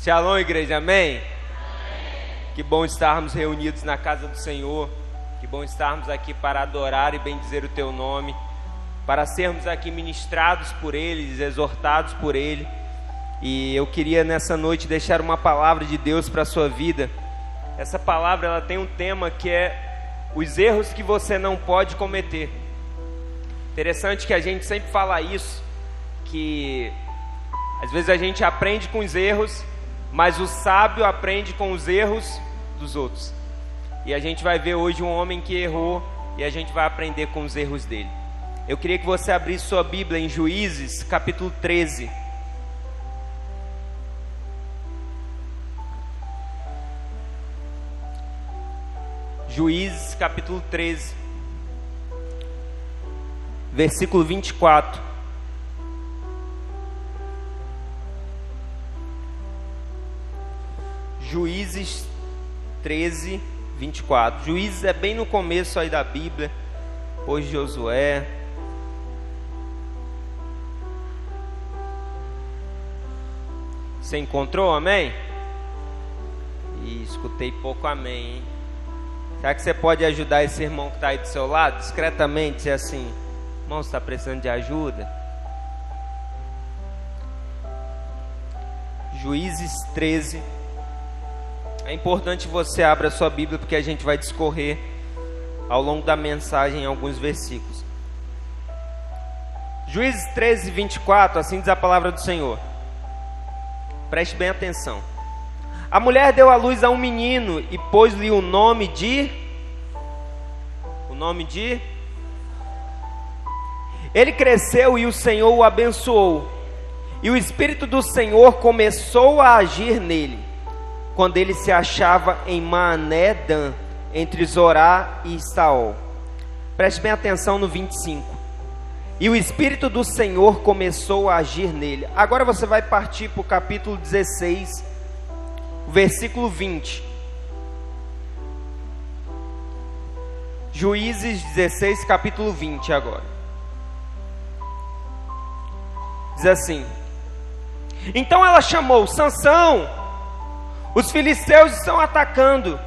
Shalom, igreja, amém? Que bom estarmos reunidos na casa do Senhor. Que bom estarmos aqui para adorar e bendizer o Teu nome, para sermos aqui ministrados por Ele, exortados por Ele. E eu queria nessa noite deixar uma palavra de Deus para a sua vida. Essa palavra ela tem um tema que é os erros que você não pode cometer. Interessante que a gente sempre fala isso, que às vezes a gente aprende com os erros, mas o sábio aprende com os erros dos outros. E a gente vai ver hoje um homem que errou e a gente vai aprender com os erros dele. Eu queria que você abrisse sua Bíblia em Juízes, capítulo 13. Juízes, capítulo 13, versículo 24. Juízes 13, 24. Juízes é bem no começo aí da Bíblia, depois de Josué. Você encontrou, amém? Ih, escutei pouco amém, hein? Será que você pode ajudar esse irmão que está aí do seu lado, discretamente, dizer assim: irmão, você está precisando de ajuda? Juízes 13. É importante você abra a sua Bíblia, porque a gente vai discorrer ao longo da mensagem em alguns versículos. Juízes 13, 24, assim diz a palavra do Senhor. Preste bem atenção. A mulher deu à luz a um menino e pôs-lhe o nome de... Ele cresceu e o Senhor o abençoou. E o Espírito do Senhor começou a agir nele, quando ele se achava em Maané-Dan, entre Zorá e Estaol. Preste bem atenção no 25. E o Espírito do Senhor começou a agir nele. Agora você vai partir para o capítulo 16, versículo 20. Juízes 16, capítulo 20 agora. Diz assim: então ela chamou: Sansão, os filisteus estão atacando.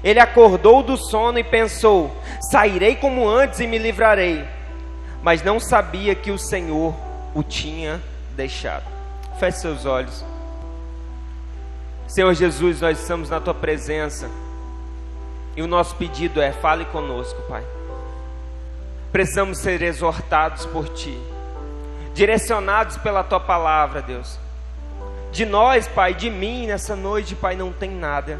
Ele acordou do sono e pensou: sairei como antes e me livrarei. Mas não sabia que o Senhor o tinha deixado. Feche seus olhos. Senhor Jesus, nós estamos na Tua presença, e o nosso pedido é: fale conosco, Pai. Precisamos ser exortados por Ti, direcionados pela Tua palavra, Deus. De nós, Pai, de mim nessa noite, Pai, não tem nada,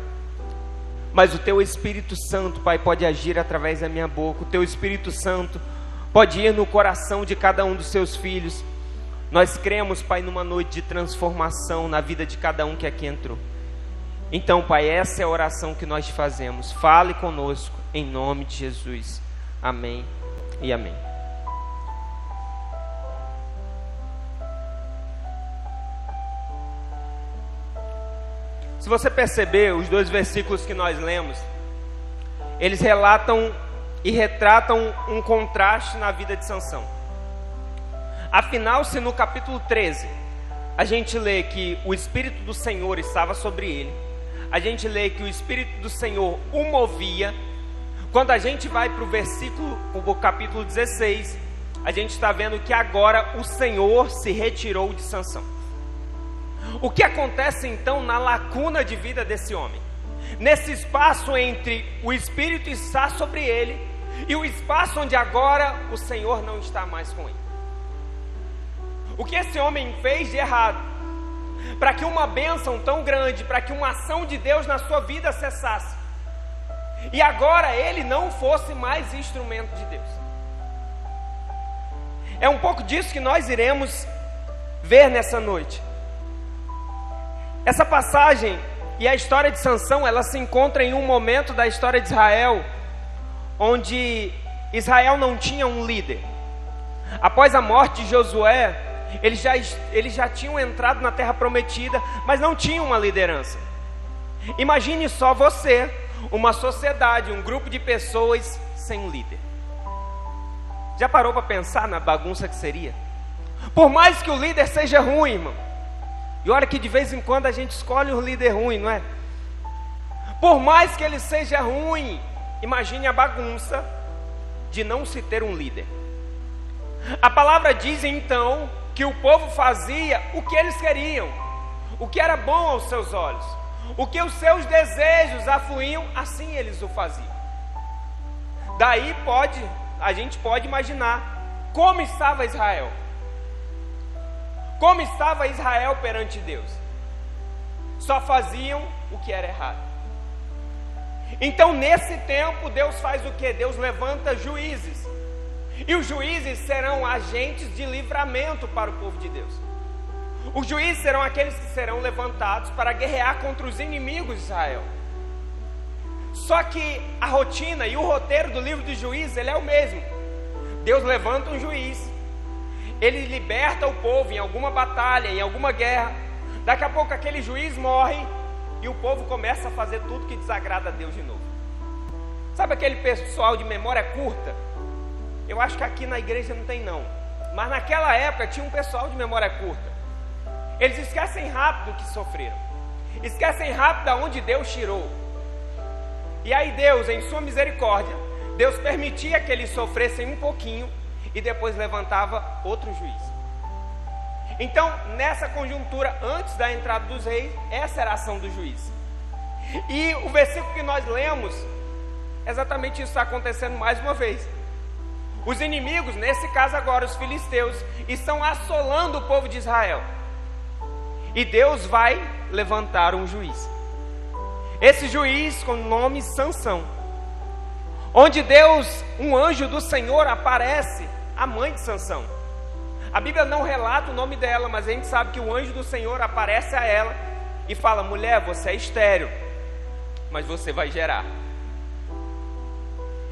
mas o Teu Espírito Santo, Pai, pode agir através da minha boca. O Teu Espírito Santo pode ir no coração de cada um dos Seus filhos. Nós cremos, Pai, numa noite de transformação na vida de cada um que aqui entrou. Então, Pai, essa é a oração que nós te fazemos. Fale conosco, em nome de Jesus. Amém e amém. Se você perceber, os dois versículos que nós lemos, eles relatam e retratam um contraste na vida de Sansão. Afinal, se no capítulo 13 a gente lê que o Espírito do Senhor estava sobre ele, a gente lê que o Espírito do Senhor o movia, quando a gente vai para o capítulo 16, a gente está vendo que agora o Senhor se retirou de Sansão. O que acontece então na lacuna de vida desse homem? Nesse espaço entre o Espírito estar sobre ele e o espaço onde agora o Senhor não está mais com ele. O que esse homem fez de errado, para que uma bênção tão grande, para que uma ação de Deus na sua vida cessasse, e agora ele não fosse mais instrumento de Deus? É um pouco disso que nós iremos ver nessa noite. Essa passagem e a história de Sansão, ela se encontra em um momento da história de Israel, onde Israel não tinha um líder. Após a morte de Josué, eles já tinham entrado na terra prometida, mas não tinham uma liderança. Imagine só você, uma sociedade, um grupo de pessoas sem um líder. Já parou para pensar na bagunça que seria? Por mais que o líder seja ruim, irmão, E olha que de vez em quando a gente escolhe um líder ruim, não é? Por mais que ele seja ruim, imagine a bagunça de não se ter um líder. A palavra diz então que o povo fazia o que eles queriam, o que era bom aos seus olhos, o que os seus desejos afluíam, assim eles o faziam. Daí a gente pode imaginar como estava Israel. Como estava Israel perante Deus? Só faziam o que era errado. Então nesse tempo Deus faz o que? Deus levanta juízes. E os juízes serão agentes de livramento para o povo de Deus. Os juízes serão aqueles que serão levantados para guerrear contra os inimigos de Israel. Só que a rotina e o roteiro do livro de Juízes, ele é o mesmo. Deus levanta um juiz, ele liberta o povo em alguma batalha, em alguma guerra. Daqui a pouco aquele juiz morre e o povo começa a fazer tudo que desagrada a Deus de novo. Sabe aquele pessoal de memória curta? Eu acho que aqui na igreja não tem não, mas naquela época tinha um pessoal de memória curta. Eles esquecem rápido o que sofreram, esquecem rápido aonde Deus tirou. E aí Deus, em sua misericórdia, Deus permitia que eles sofressem um pouquinho e depois levantava outro juiz. Então, nessa conjuntura, antes da entrada dos reis, essa era a ação do juiz. E o versículo que nós lemos, exatamente isso está acontecendo mais uma vez. Os inimigos, nesse caso agora os filisteus, estão assolando o povo de Israel. E Deus vai levantar um juiz. Esse juiz com o nome Sansão. Onde Deus, um anjo do Senhor, aparece à mãe de Sansão. A Bíblia não relata o nome dela, mas a gente sabe que o anjo do Senhor aparece a ela e fala: mulher, você é estéril, mas você vai gerar.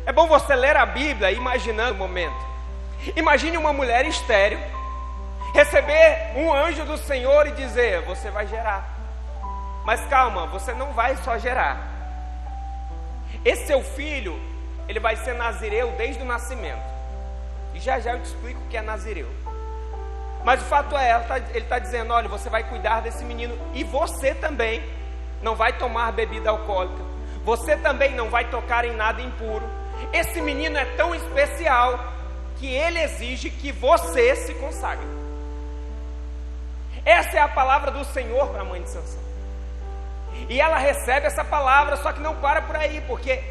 É bom você ler a Bíblia imaginando o momento. Imagine uma mulher estéril receber um anjo do Senhor e dizer: você vai gerar. Mas calma, você não vai só gerar. Esse seu filho, ele vai ser nazireu desde o nascimento. E já já eu te explico o que é nazireu. Mas o fato é, ele está dizendo: olha, você vai cuidar desse menino. E você também não vai tomar bebida alcoólica. Você também não vai tocar em nada impuro. Esse menino é tão especial que ele exige que você se consagre. Essa é a palavra do Senhor para a mãe de Sansão. E ela recebe essa palavra, só que não para por aí, porque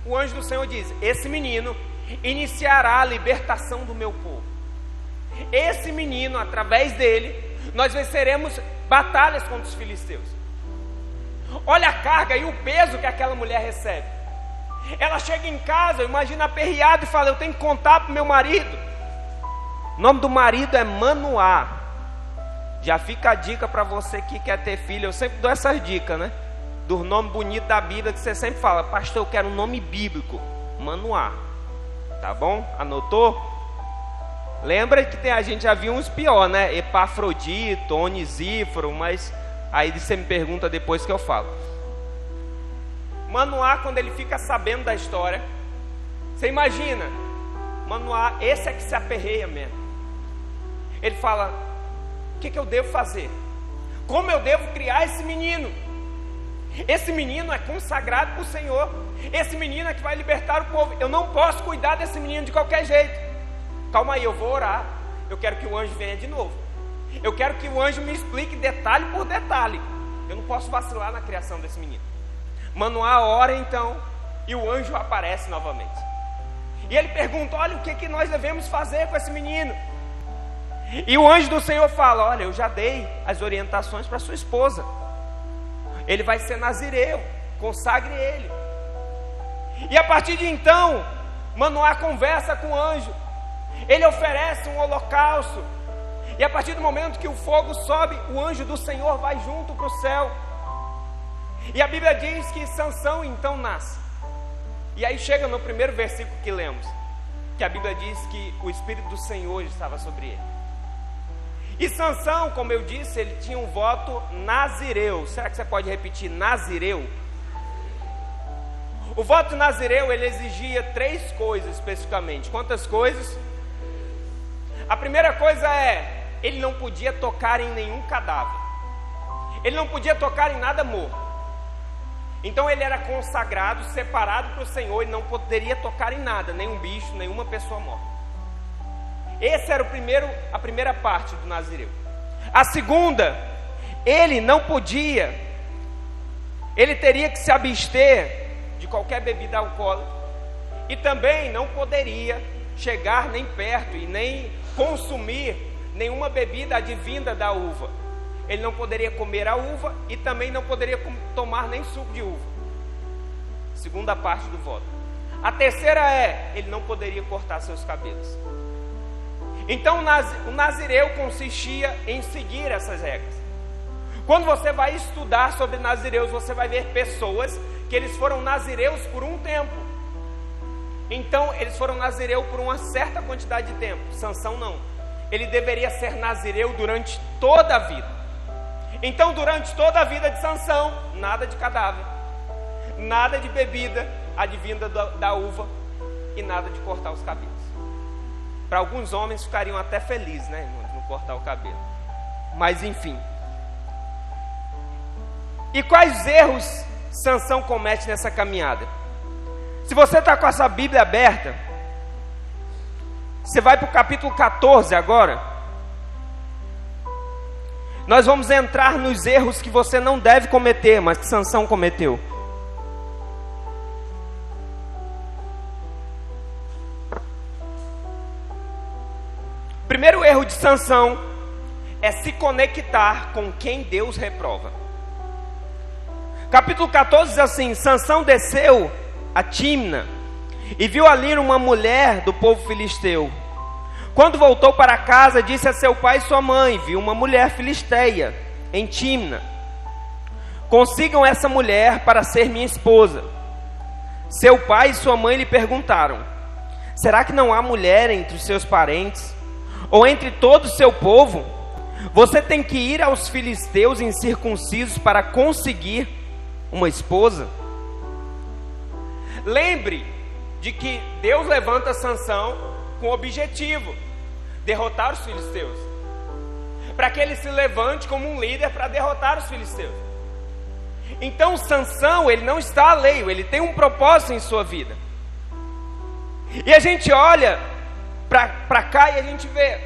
o anjo do Senhor diz: esse menino iniciará a libertação do meu povo. Esse menino, através dele, nós venceremos batalhas contra os filisteus. Olha a carga e o peso que aquela mulher recebe. Ela chega em casa, imagina aperreada, e fala: eu tenho que contar para o meu marido. O nome do marido é Manoá. Já fica a dica para você que quer ter filho. Eu sempre dou essas dicas, né? Do nome bonito da Bíblia, que você sempre fala: pastor, eu quero um nome bíblico. Manoá. Tá bom? Anotou? Lembra que a gente já viu uns pior, né? Epafrodito, Onisíforo, mas aí você me pergunta depois que eu falo. Manoá, quando ele fica sabendo da história, você imagina, Manoá, esse é que se aperreia mesmo. Ele fala: o que eu devo fazer? Como eu devo criar esse menino? Esse menino é consagrado para o Senhor. Esse menino é que vai libertar o povo. Eu não posso cuidar desse menino de qualquer jeito. Calma aí, eu vou orar. Eu quero que o anjo venha de novo. Eu quero que o anjo me explique detalhe por detalhe. Eu não posso vacilar na criação desse menino. Manoá ora então, e o anjo aparece novamente. E ele pergunta: olha, o que nós devemos fazer com esse menino? E o anjo do Senhor fala: olha, eu já dei as orientações para sua esposa. Ele vai ser nazireu, consagre ele. E a partir de então, Manoá conversa com o anjo. Ele oferece um holocausto. E a partir do momento que o fogo sobe, o anjo do Senhor vai junto para o céu. E a Bíblia diz que Sansão então nasce. E aí chega no primeiro versículo que lemos, que a Bíblia diz que o Espírito do Senhor estava sobre ele. E Sansão, como eu disse, ele tinha um voto nazireu. Será que você pode repetir? Nazireu. O voto nazireu, ele exigia 3 coisas especificamente. Quantas coisas? A primeira coisa é: ele não podia tocar em nenhum cadáver. Ele não podia tocar em nada morto. Então ele era consagrado, separado para o Senhor. Ele não poderia tocar em nada, nenhum bicho, nenhuma pessoa morta. Essa era a primeira parte do nazireu. A segunda, ele não podia, ele teria que se abster de qualquer bebida alcoólica. E também não poderia chegar nem perto e nem consumir nenhuma bebida advinda da uva. Ele não poderia comer a uva e também não poderia tomar nem suco de uva. Segunda parte do voto. A terceira ele não poderia cortar seus cabelos. Então o nazireu consistia em seguir essas regras. Quando você vai estudar sobre nazireus, você vai ver pessoas que eles foram nazireus por um tempo. Então eles foram nazireu por uma certa quantidade de tempo. Sansão não. Ele deveria ser nazireu durante toda a vida. Então, durante toda a vida de Sansão, nada de cadáver, nada de bebida advinda da uva e nada de cortar os cabelos. Para alguns homens ficariam até felizes, né, de não cortar o cabelo. Mas enfim. E quais erros Sansão comete nessa caminhada? Se você está com essa Bíblia aberta, você vai para o capítulo 14 agora. Nós vamos entrar nos erros que você não deve cometer, mas que Sansão cometeu. O primeiro erro de Sansão é se conectar com quem Deus reprova. Capítulo 14 diz assim: Sansão desceu a Tímna e viu ali uma mulher do povo filisteu. Quando voltou para casa, disse a seu pai e sua mãe: vi uma mulher filisteia em Tímna. Consigam essa mulher para ser minha esposa. Seu pai e sua mãe lhe perguntaram: será que não há mulher entre os seus parentes, ou entre todo o seu povo? Você tem que ir aos filisteus incircuncisos para conseguir uma esposa? Lembre de que Deus levanta Sansão com o objetivo: derrotar os filisteus, para que ele se levante como um líder para derrotar os filisteus. Então Sansão, ele não está alheio, ele tem um propósito em sua vida. E a gente olha para cá e a gente vê,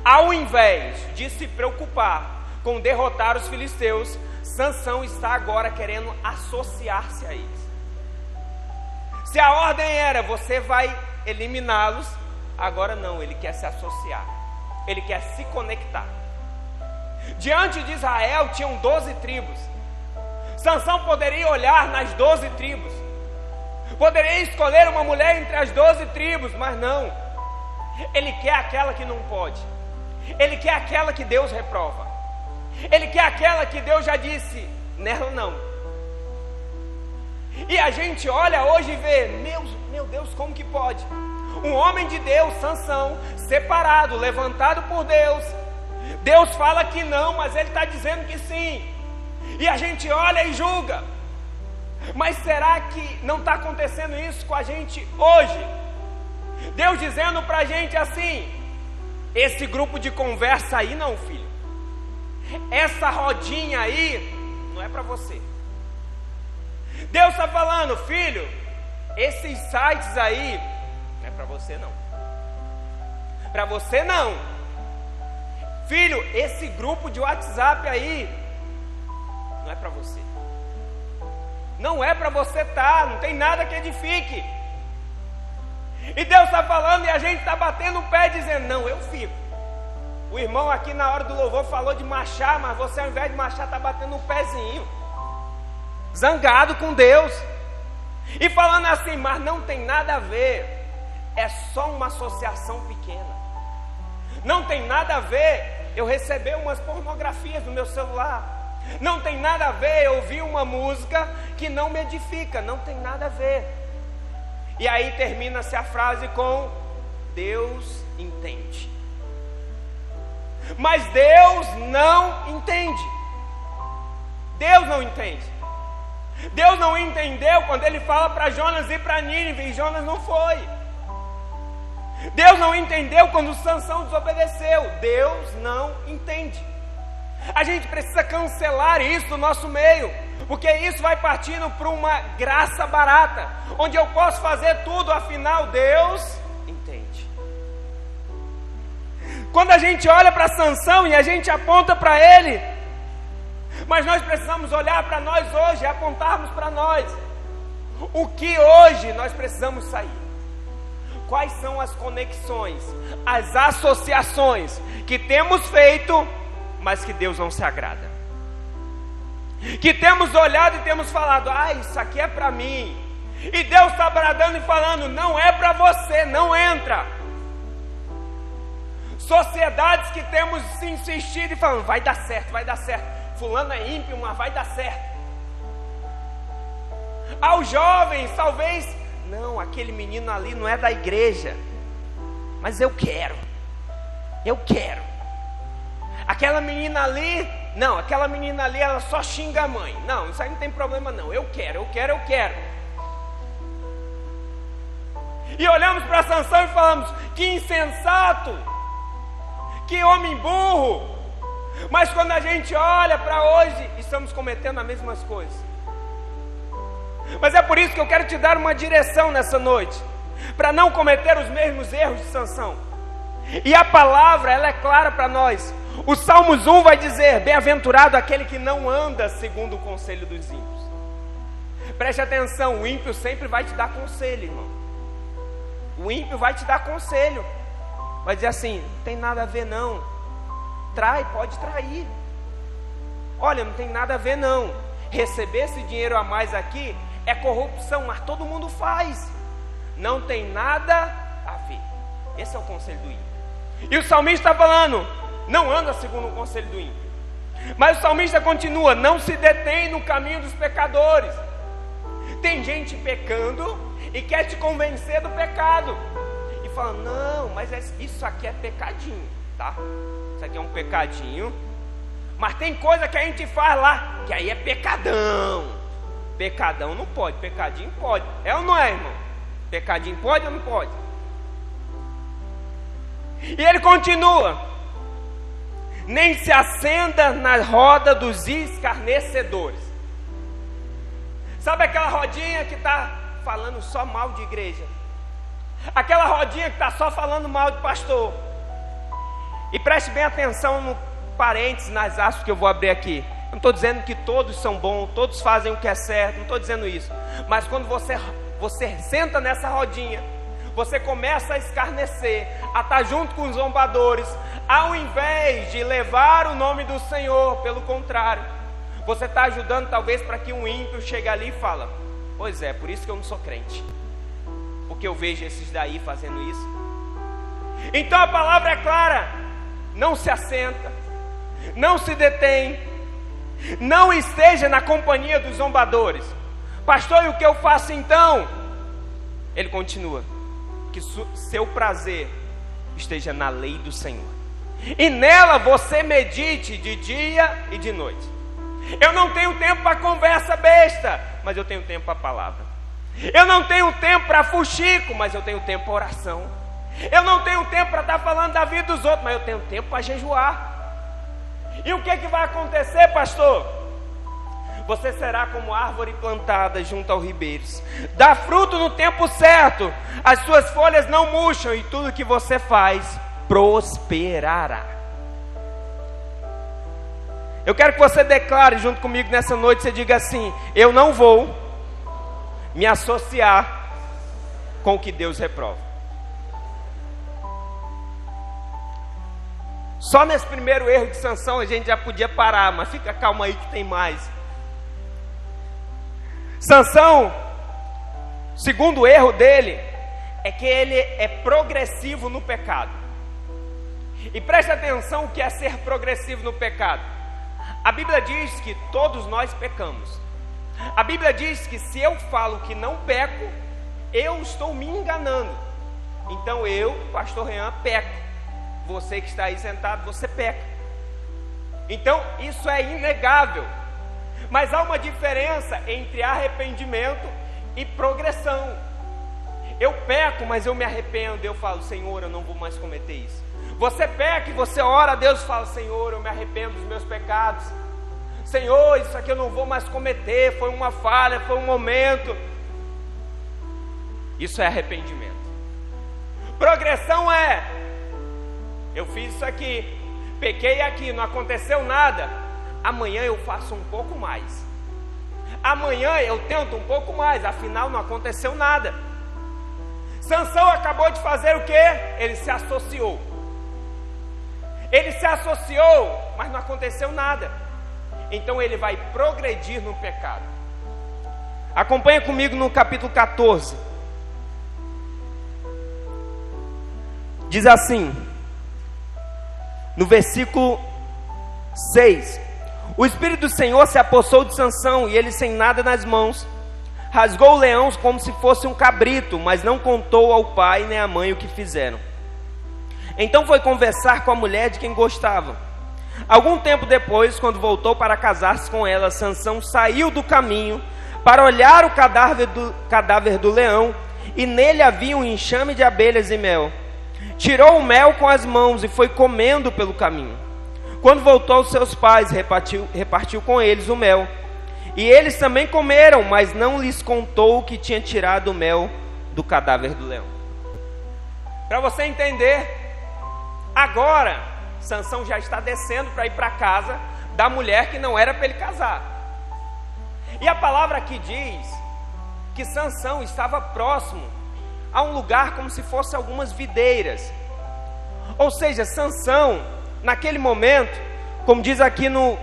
ao invés de se preocupar com derrotar os filisteus, Sansão está agora querendo associar-se a eles. Se a ordem era: você vai eliminá-los, agora não, ele quer se associar, ele quer se conectar. Diante de Israel tinham 12 tribos. Sansão poderia olhar nas 12 tribos, poderia escolher uma mulher entre as 12 tribos, mas não. Ele quer aquela que não pode, ele quer aquela que Deus reprova, ele quer aquela que Deus já disse: nela não. E a gente olha hoje e vê: meu Deus, como que pode? Um homem de Deus, Sansão, separado, levantado por Deus. Deus fala que não, mas ele está dizendo que sim. E a gente olha e julga. Mas será que não está acontecendo isso com a gente hoje? Deus dizendo para a gente assim: esse grupo de conversa aí não, filho. Essa rodinha aí não é para você. Deus está falando: filho, esses sites aí não é para você não. Para você não. Filho, esse grupo de WhatsApp aí não é para você. Não é para você estar, não tem nada que edifique. E Deus está falando e a gente está batendo o pé dizendo: não, eu fico. O irmão aqui na hora do louvor falou de marchar, mas você ao invés de marchar está batendo o pezinho, zangado com Deus, e falando assim: mas não tem nada a ver, é só uma associação pequena, não tem nada a ver eu receber umas pornografias no meu celular, não tem nada a ver eu ouvir uma música que não me edifica, não tem nada a ver. E aí termina-se a frase com: Deus entende. Mas Deus não entende. Deus não entende. Deus não entendeu quando ele fala para Jonas ir para Nínive e Jonas não foi. Deus não entendeu quando Sansão desobedeceu. Deus não entende. A gente precisa cancelar isso do nosso meio, porque isso vai partindo para uma graça barata, onde eu posso fazer tudo, afinal Deus entende. Quando a gente olha para Sansão e a gente aponta para ele, mas nós precisamos olhar para nós hoje e apontarmos para nós. O que hoje nós precisamos sair? Quais são as conexões, as associações que temos feito, mas que Deus não se agrada? Que temos olhado e temos falado, isso aqui é para mim. E Deus está bradando e falando, não é para você, não entra. Sociedades que temos insistido e falando, vai dar certo, vai dar certo. Fulano é ímpio, mas vai dar certo. Aos jovens, talvez, não, aquele menino ali não é da igreja, mas eu quero. Aquela menina ali, não, aquela menina ali, ela só xinga a mãe. Não, isso aí não tem problema não, eu quero. E olhamos para Sansão e falamos, que insensato, que homem burro. Mas quando a gente olha para hoje, estamos cometendo as mesmas coisas. Mas é por isso que eu quero te dar uma direção nessa noite, para não cometer os mesmos erros de Sansão. E a palavra, ela é clara para nós. O Salmos 1 vai dizer, bem-aventurado aquele que não anda segundo o conselho dos ímpios. Preste atenção, o ímpio sempre vai te dar conselho, irmão. O ímpio vai te dar conselho, vai dizer assim, não tem nada a ver não. Trai, pode trair. Olha, não tem nada a ver não. Receber esse dinheiro a mais aqui é corrupção, mas todo mundo faz. Não tem nada a ver. Esse é o conselho do ímpio. E o salmista está falando, não anda segundo o conselho do ímpio. Mas o salmista continua, não se detém no caminho dos pecadores. Tem gente pecando e quer te convencer do pecado. E fala, não, mas isso aqui é pecadinho, tá? Isso aqui é um pecadinho. Mas tem coisa que a gente faz lá, que aí é pecadão. Pecadão não pode, pecadinho pode. É ou não é, irmão? Pecadinho pode ou não pode? E ele continua, nem se assenta na roda dos escarnecedores. Sabe aquela rodinha que está falando só mal de igreja? Aquela rodinha que está só falando mal de pastor. E preste bem atenção no parênteses, nas aspas que eu vou abrir aqui. Eu não estou dizendo que todos são bons, todos fazem o que é certo, não estou dizendo isso. Mas quando você senta nessa rodinha, você começa a escarnecer, a estar junto com os zombadores, ao invés de levar o nome do Senhor, pelo contrário, você está ajudando talvez para que um ímpio chegue ali e fala, pois é, por isso que eu não sou crente, porque eu vejo esses daí fazendo isso. Então a palavra é clara, não se assenta, não se detém, não esteja na companhia dos zombadores. Pastor, e o que eu faço então? Ele continua, que seu prazer esteja na lei do Senhor, e nela você medite de dia e de noite. Eu não tenho tempo para conversa besta, mas eu tenho tempo para a palavra. Eu não tenho tempo para fuxico, mas eu tenho tempo para oração. Eu não tenho tempo para estar falando da vida dos outros, mas eu tenho tempo para jejuar. E o que vai acontecer, pastor? Você será como árvore plantada junto aos ribeiros, dá fruto no tempo certo, as suas folhas não murcham, e tudo que você faz prosperará. Eu quero que você declare junto comigo nessa noite, você diga assim, eu não vou me associar com o que Deus reprova. Só nesse primeiro erro de Sansão a gente já podia parar, mas fica calma aí que tem mais. Sansão, segundo erro dele, é que ele é progressivo no pecado. E preste atenção o que é ser progressivo no pecado. A Bíblia diz que todos nós pecamos. A Bíblia diz que se eu falo que não peco, eu estou me enganando. Então eu, pastor Rean, peco. Você que está aí sentado, você peca. Então isso é inegável. Mas há uma diferença entre arrependimento e progressão. Eu peco, mas eu me arrependo. Eu falo, Senhor, eu não vou mais cometer isso. Você peca e você ora a Deus e fala: Senhor, eu me arrependo dos meus pecados. Senhor, isso aqui eu não vou mais cometer, foi uma falha, foi um momento. Isso é arrependimento. Progressão é: eu fiz isso aqui, pequei aqui, não aconteceu nada, amanhã eu faço um pouco mais. Amanhã eu tento um pouco mais, afinal não aconteceu nada. Sansão acabou de fazer o quê? Ele se associou. Ele se associou, mas não aconteceu nada. Então ele vai progredir no pecado. Acompanha comigo no capítulo 14. Diz assim, no versículo 6: o Espírito do Senhor se apossou de Sansão, e ele, sem nada nas mãos, rasgou o leão como se fosse um cabrito, mas não contou ao pai nem à mãe o que fizeram. Então foi conversar com a mulher de quem gostava. Algum tempo depois, quando voltou para casar-se com ela, Sansão saiu do caminho para olhar o cadáver do leão, e nele havia um enxame de abelhas e mel. Tirou o mel com as mãos e foi comendo pelo caminho. Quando voltou aos seus pais, repartiu com eles o mel. E eles também comeram, mas não lhes contou que tinha tirado o mel do cadáver do leão. Para você entender, agora Sansão já está descendo para ir para a casa da mulher que não era para ele casar. E a palavra aqui diz que Sansão estava próximo a um lugar como se fosse algumas videiras. Ou seja, Sansão, naquele momento, como diz aqui no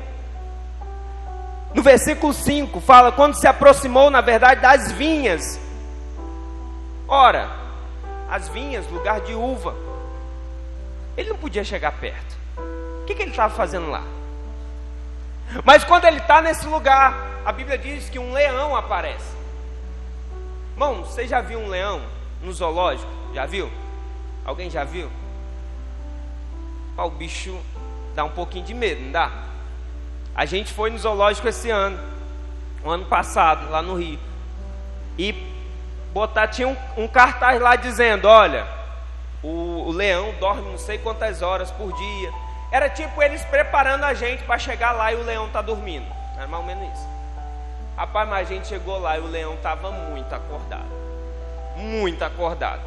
versículo 5, fala, quando se aproximou, na verdade, das vinhas. Ora, as vinhas, lugar de uva. Ele não podia chegar perto. O que ele estava fazendo lá? Mas quando ele está nesse lugar, a Bíblia diz que um leão aparece. Irmão, você já viu um leão no zoológico? Já viu? Alguém já viu? O bicho dá um pouquinho de medo, não dá? A gente foi no zoológico esse ano, o ano passado, lá no Rio, e tinha um cartaz lá dizendo, olha, o leão dorme não sei quantas horas por dia. Era tipo eles preparando a gente para chegar lá e o leão tá dormindo. Era mais ou menos isso. Rapaz, mas a gente chegou lá e o leão estava muito acordado. Muito acordado.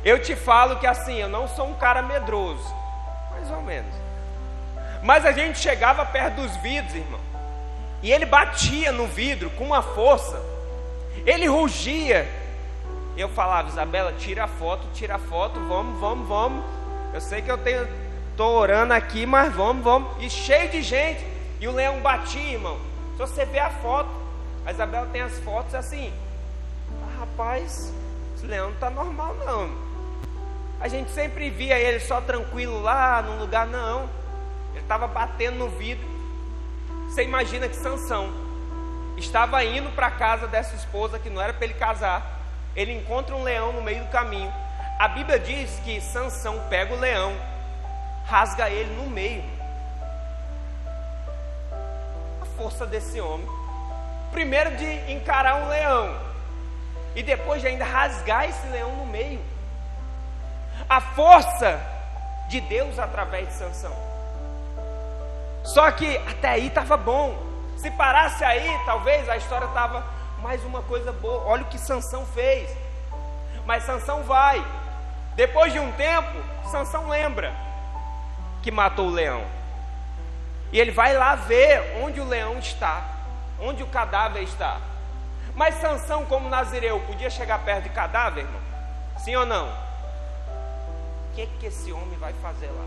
Eu te falo que assim, eu não sou um cara medroso, mais ou menos. Mas a gente chegava perto dos vidros, irmão, e ele batia no vidro com uma força. Ele rugia. Eu falava, Isabela, tira a foto, vamos. Eu sei que tô orando aqui, mas vamos. E cheio de gente. E o leão batia, irmão. Se você ver a foto, a Isabela tem as fotos assim. Rapaz, esse leão não tá normal não. A gente sempre via ele só tranquilo lá, num lugar, não. Ele estava batendo no vidro. Você imagina que Sansão estava indo para a casa dessa esposa que não era para ele casar. Ele encontra um leão no meio do caminho. A Bíblia diz que Sansão pega o leão, rasga ele no meio. A força desse homem, primeiro de encarar um leão e depois de ainda rasgar esse leão no meio. A força de Deus através de Sansão. Só que até aí estava bom. Se parasse aí, talvez a história estava mais uma coisa boa. Olha o que Sansão fez. Mas Sansão vai. Depois de um tempo, Sansão lembra que matou o leão. E ele vai lá ver onde o leão está, onde o cadáver está. Mas Sansão, como nazireu, podia chegar perto de cadáver, irmão? Sim ou não? O que esse homem vai fazer lá?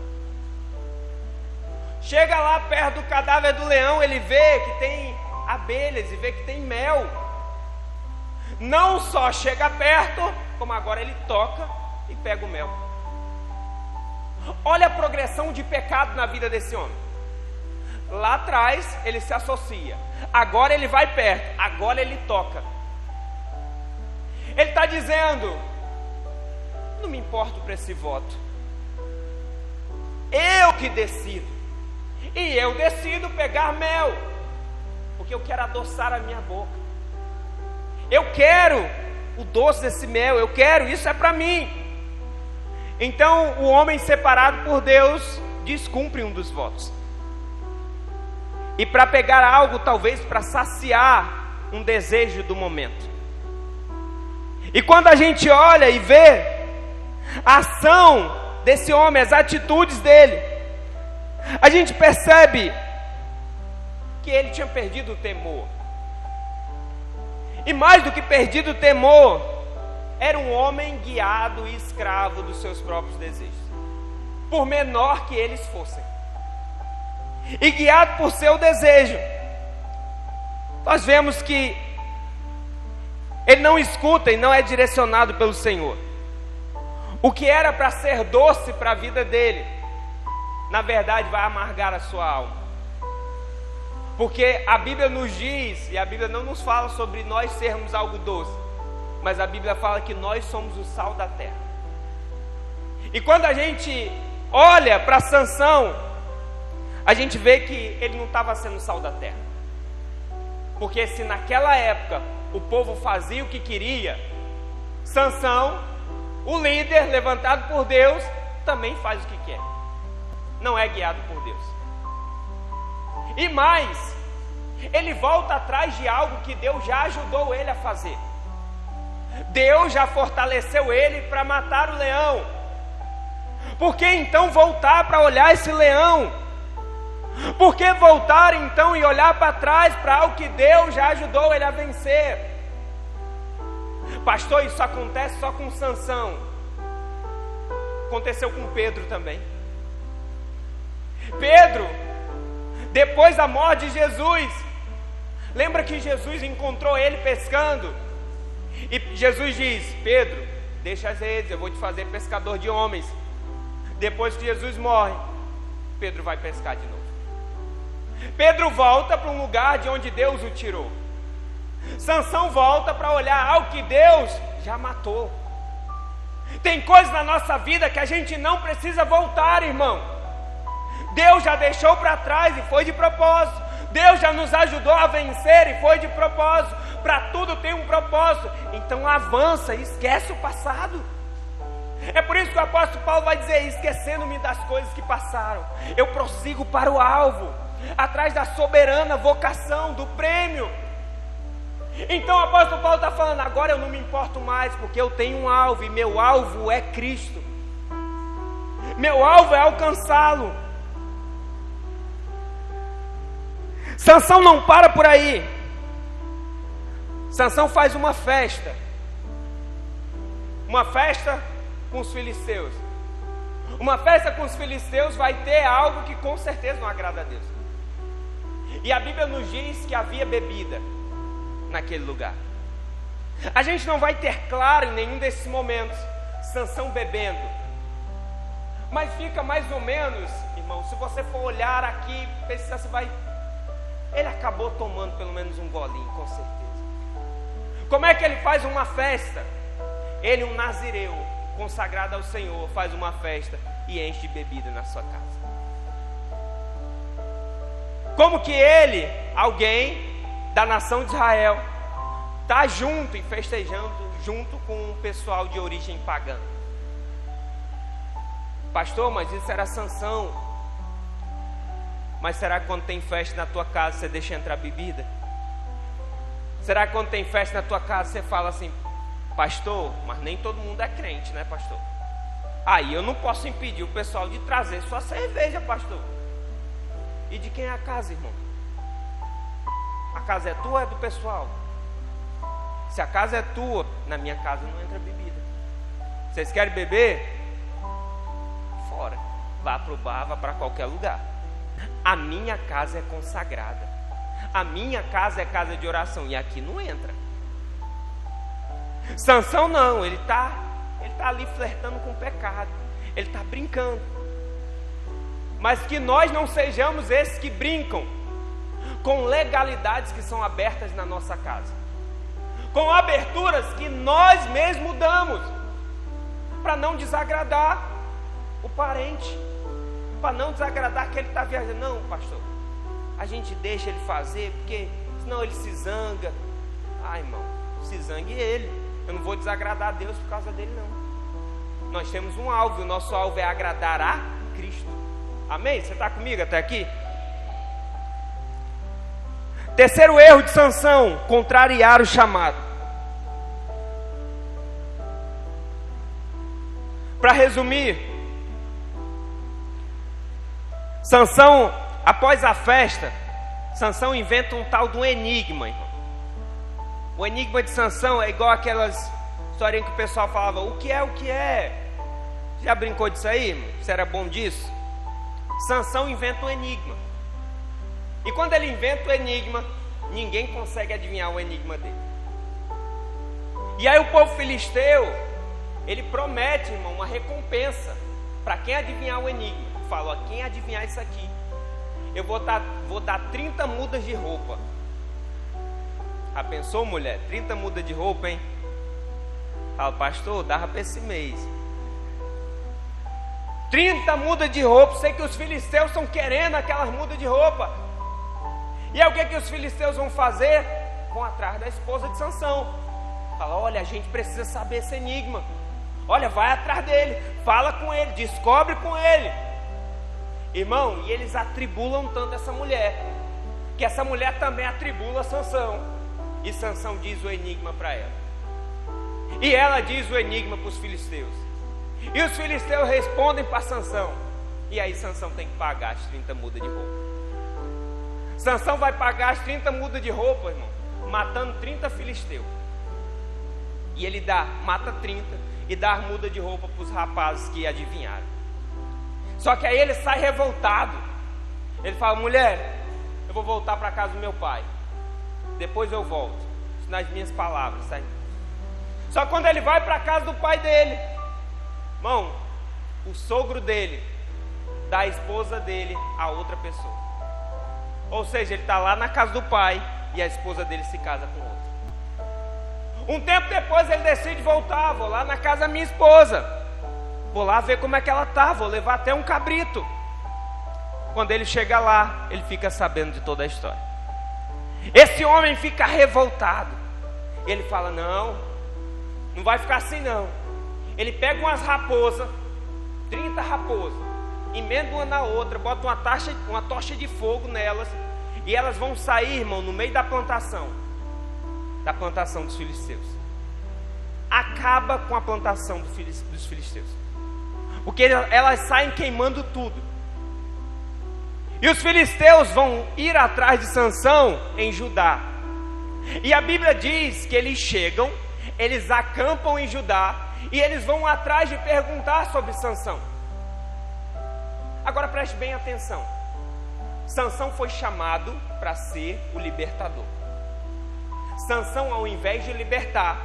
Chega lá perto do cadáver do leão, ele vê que tem abelhas e vê que tem mel. Não só chega perto, como agora ele toca e pega o mel. Olha a progressão de pecado na vida desse homem. Lá atrás ele se associa, agora ele vai perto, agora ele toca. Ele está dizendo, não me importo para esse voto, eu que decido. E eu decido pegar mel, porque eu quero adoçar a minha boca. Eu quero o doce desse mel, eu quero, isso é para mim. Então o homem separado por Deus descumpre um dos votos. E para pegar algo, talvez para saciar um desejo do momento. E quando a gente olha e vê a ação desse homem, as atitudes dele, a gente percebe que ele tinha perdido o temor. E mais do que perdido o temor, era um homem guiado e escravo dos seus próprios desejos, por menor que eles fossem. E guiado por seu desejo, nós vemos que ele não escuta e não é direcionado pelo Senhor. O que era para ser doce para a vida dele, na verdade vai amargar a sua alma. Porque a Bíblia nos diz, e a Bíblia não nos fala sobre nós sermos algo doce, mas a Bíblia fala que nós somos o sal da terra. E quando a gente olha para Sansão, a gente vê que ele não estava sendo sal da terra. Porque se naquela época o povo fazia o que queria, Sansão, o líder levantado por Deus, também faz o que quer. Não é guiado por Deus. E mais, ele volta atrás de algo que Deus já ajudou ele a fazer. Deus já fortaleceu ele para matar o leão. Por que então voltar para olhar esse leão? Por que voltar então e olhar para trás para algo que Deus já ajudou ele a vencer? Pastor, isso acontece só com Sansão. Aconteceu com Pedro também. Pedro, depois da morte de Jesus, lembra que Jesus encontrou ele pescando? E Jesus diz: Pedro, deixa as redes, eu vou te fazer pescador de homens. Depois que Jesus morre, Pedro vai pescar de novo. Pedro volta para um lugar de onde Deus o tirou. Sansão volta para olhar algo que Deus já matou. Tem coisas na nossa vida que a gente não precisa voltar, irmão. Deus já deixou para trás e foi de propósito. Deus já nos ajudou a vencer e foi de propósito. Para tudo tem um propósito. Então avança e esquece o passado. É por isso que o apóstolo Paulo vai dizer: esquecendo-me das coisas que passaram, eu prossigo para o alvo, atrás da soberana vocação, do prêmio. Então o apóstolo Paulo está falando: agora eu não me importo mais, porque eu tenho um alvo, e meu alvo é Cristo. Meu alvo é alcançá-lo. Sansão não para por aí. Sansão faz uma festa com os filisteus. Uma festa com os filisteus vai ter algo que com certeza não agrada a Deus. E a Bíblia nos diz que havia bebida naquele lugar. A gente não vai ter claro em nenhum desses momentos Sansão bebendo, mas fica mais ou menos, irmão, se você for olhar aqui, pensar, você vai... Ele acabou tomando pelo menos um golinho, com certeza. Como é que ele faz uma festa? Ele, um nazireu consagrado ao Senhor, faz uma festa e enche de bebida na sua casa. Como que ele, alguém da nação de Israel, está junto e festejando junto com o pessoal de origem pagã? Pastor, mas isso era Sansão. Mas será que quando tem festa na tua casa você deixa entrar bebida? Será que quando tem festa na tua casa você fala assim: pastor, mas nem todo mundo é crente, né, pastor? Aí eu não posso impedir o pessoal de trazer sua cerveja, pastor. E de quem é a casa, irmão? A casa é tua ou é do pessoal? Se a casa é tua, na minha casa não entra bebida. Vocês querem beber? Fora. Vá para o bar, vá para qualquer lugar. A minha casa é consagrada. A minha casa é casa de oração. E aqui não entra. Sansão não, ele está ali flertando com o pecado. Ele está brincando. Mas que nós não sejamos esses que brincam com legalidades que são abertas na nossa casa, com aberturas que nós mesmos damos, para não desagradar o parente, para não desagradar que ele está viajando. Não, pastor, a gente deixa ele fazer, porque senão ele se zanga. Ah, irmão, se zangue ele. Eu não vou desagradar a Deus por causa dele, não. Nós temos um alvo, e o nosso alvo é agradar a Cristo. Amém? Você está comigo até aqui? Terceiro erro de Sansão: contrariar o chamado. Para resumir, Sansão, após a festa, Sansão inventa um tal de um enigma, irmão. O enigma de Sansão é igual aquelas historinhas que o pessoal falava: o que é, o que é? Já brincou disso aí, irmão? Você era bom disso? Sansão inventa um enigma. E quando ele inventa o enigma, ninguém consegue adivinhar o enigma dele. E aí o povo filisteu, ele promete, irmão, uma recompensa para quem adivinhar o enigma. Fala: quem adivinhar isso aqui, eu vou dar 30 mudas de roupa. Ah, pensou, mulher? 30 mudas de roupa, hein? Fala: pastor, dava para esse mês. 30 mudas de roupa. Sei que os filisteus estão querendo aquelas mudas de roupa. E aí o que os filisteus vão fazer? Vão atrás da esposa de Sansão. Fala: olha, a gente precisa saber esse enigma. Olha, vai atrás dele, fala com ele, descobre com ele. Irmão, e eles atribulam tanto essa mulher, que essa mulher também atribula Sansão. E Sansão diz o enigma para ela. E ela diz o enigma para os filisteus. E os filisteus respondem para Sansão. E aí Sansão tem que pagar as 30 mudas de roupa. Sansão vai pagar as 30 mudas de roupa, irmão, matando 30 filisteus. E ele mata 30 e dá as mudas de roupa para os rapazes que adivinharam. Só que aí ele sai revoltado. Ele fala: mulher, eu vou voltar para a casa do meu pai, depois eu volto. Isso nas minhas palavras, sabe? Só que quando ele vai para a casa do pai dele, irmão, o sogro dele dá a esposa dele a outra pessoa. Ou seja, ele está lá na casa do pai e a esposa dele se casa com outro. Um tempo depois ele decide voltar. Vou lá na casa da minha esposa, vou lá ver como é que ela está, vou levar até um cabrito. Quando ele chega lá, ele fica sabendo de toda a história. Esse homem fica revoltado. Ele fala: não vai ficar assim não. Ele pega umas raposas, 30 raposas, emenda uma na outra, bota uma tocha de fogo nelas, e elas vão sair, irmão, no meio da plantação dos filisteus. Acaba com a plantação dos filisteus, porque elas saem queimando tudo. E os filisteus vão ir atrás de Sansão em Judá. E a Bíblia diz que eles chegam, eles acampam em Judá, e eles vão atrás de perguntar sobre Sansão. Agora preste bem atenção. Sansão foi chamado para ser o libertador. Sansão, ao invés de libertar,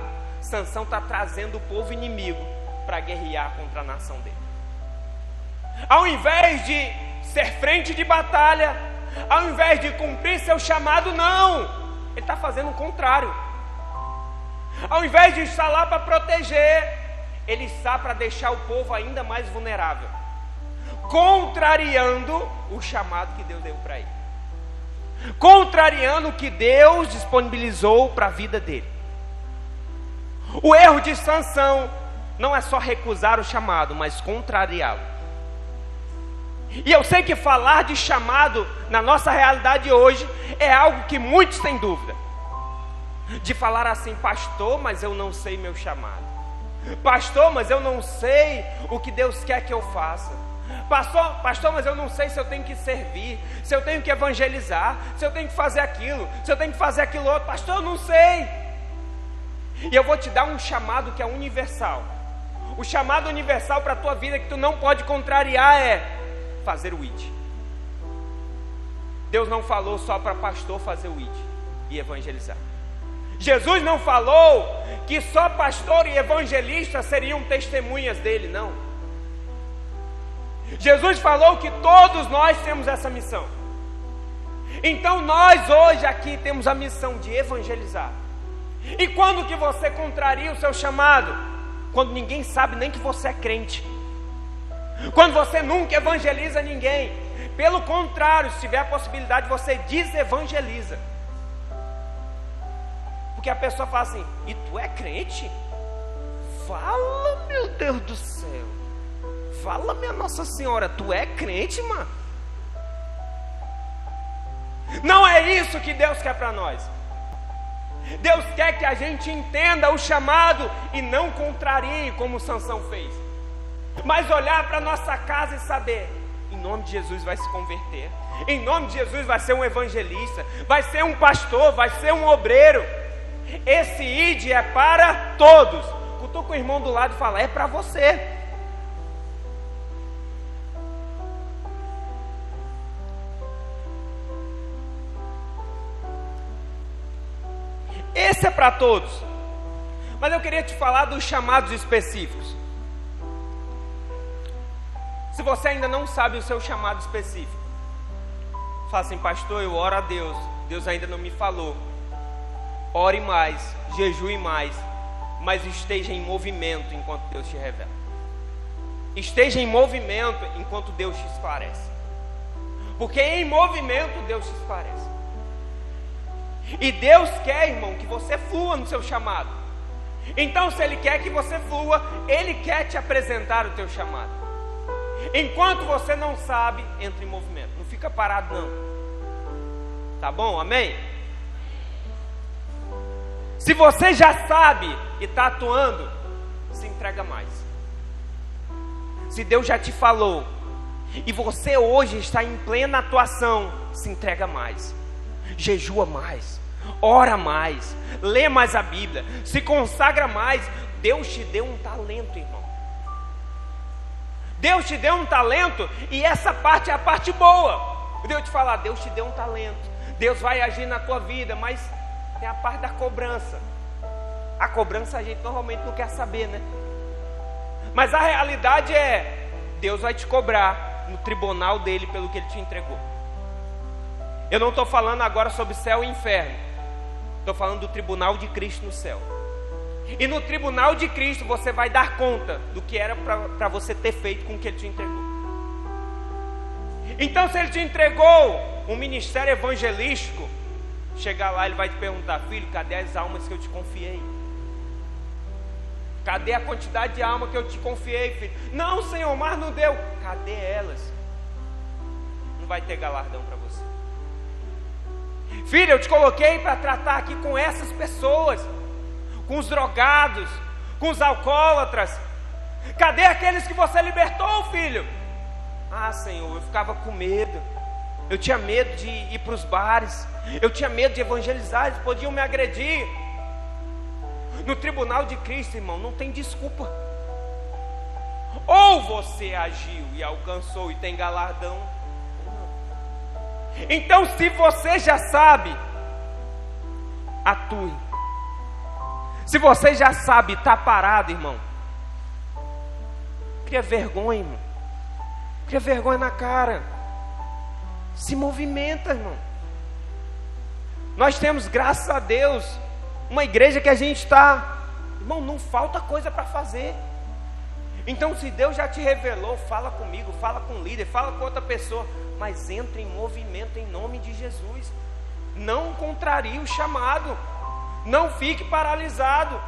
Sansão está trazendo o povo inimigo para guerrear contra a nação dele. Ao invés de ser frente de batalha, ao invés de cumprir seu chamado, não, ele está fazendo o contrário. Ao invés de estar lá para proteger, ele está para deixar o povo ainda mais vulnerável, contrariando o chamado que Deus deu para ele, contrariando o que Deus disponibilizou para a vida dele. O erro de Sansão não é só recusar o chamado, mas contrariá-lo. E eu sei que falar de chamado na nossa realidade hoje é algo que muitos têm dúvida. De falar assim: pastor, mas eu não sei meu chamado. Pastor, mas eu não sei o que Deus quer que eu faça. Pastor, mas eu não sei se eu tenho que servir, se eu tenho que evangelizar, se eu tenho que fazer aquilo, se eu tenho que fazer aquilo outro. Pastor, eu não sei. E eu vou te dar um chamado que é universal. O chamado universal para a tua vida que tu não pode contrariar é fazer o ID. Deus não falou só para pastor fazer o ID e evangelizar. Jesus não falou que só pastor e evangelista seriam testemunhas dele, não. Jesus falou que todos nós temos essa missão. Então nós hoje aqui temos a missão de evangelizar. E quando que você contraria o seu chamado? Quando ninguém sabe nem que você é crente. Quando você nunca evangeliza ninguém. Pelo contrário, se tiver a possibilidade, você desevangeliza. Porque a pessoa fala assim: e tu é crente? Fala, meu Deus do céu. Fala, minha Nossa Senhora, tu é crente, mano? Não é isso que Deus quer para nós. Deus quer que a gente entenda o chamado e não contrarie como Sansão fez, mas olhar para nossa casa e saber: em nome de Jesus vai se converter, em nome de Jesus vai ser um evangelista, vai ser um pastor, vai ser um obreiro. Esse ID é para todos. Cutuca o irmão do lado e fala: é para você. Esse é para todos. Mas eu queria te falar dos chamados específicos. Se você ainda não sabe o seu chamado específico, fala assim: pastor, eu oro a Deus, Deus ainda não me falou. Ore mais, jejue mais, mas esteja em movimento enquanto Deus te revela. Esteja em movimento enquanto Deus te esclarece. Porque em movimento Deus te esclarece. E Deus quer, irmão, que você flua no seu chamado. Então, se Ele quer que você flua, Ele quer te apresentar o teu chamado. Enquanto você não sabe, entre em movimento. Não fica parado, não. Tá bom? Amém? Se você já sabe e está atuando, se entrega mais. Se Deus já te falou e você hoje está em plena atuação, se entrega mais. Jejua mais, ora mais, lê mais a Bíblia, se consagra mais. Deus te deu um talento, irmão. Deus te deu um talento, e essa parte é a parte boa. Deus te falar: Deus te deu um talento, Deus vai agir na tua vida, mas tem a parte da cobrança. A cobrança a gente normalmente não quer saber, né? Mas a realidade é: Deus vai te cobrar no tribunal dele pelo que Ele te entregou. Eu não estou falando agora sobre céu e inferno. Estou falando do tribunal de Cristo no céu. E no tribunal de Cristo você vai dar conta do que era para você ter feito com o que Ele te entregou. Então, se Ele te entregou um ministério evangelístico, chegar lá Ele vai te perguntar: filho, cadê as almas que eu te confiei? Cadê a quantidade de alma que eu te confiei, filho? Não, Senhor, mas não deu. Cadê elas? Não vai ter galardão para você. Filho, eu te coloquei para tratar aqui com essas pessoas, com os drogados, com os alcoólatras. Cadê aqueles que você libertou, filho? Ah, Senhor, eu ficava com medo. Eu tinha medo de ir para os bares. Eu tinha medo de evangelizar, eles podiam me agredir. No tribunal de Cristo, irmão, não tem desculpa. Ou você agiu e alcançou e tem galardão. Então, se você já sabe, atue. Se você já sabe, está parado, irmão, cria vergonha, irmão. Cria vergonha na cara. Se movimenta, irmão. Nós temos, graças a Deus, uma igreja que a gente está, irmão, não falta coisa para fazer. Então, se Deus já te revelou, fala comigo, fala com o líder, fala com outra pessoa, mas entre em movimento em nome de Jesus. Não contrarie o chamado, não fique paralisado.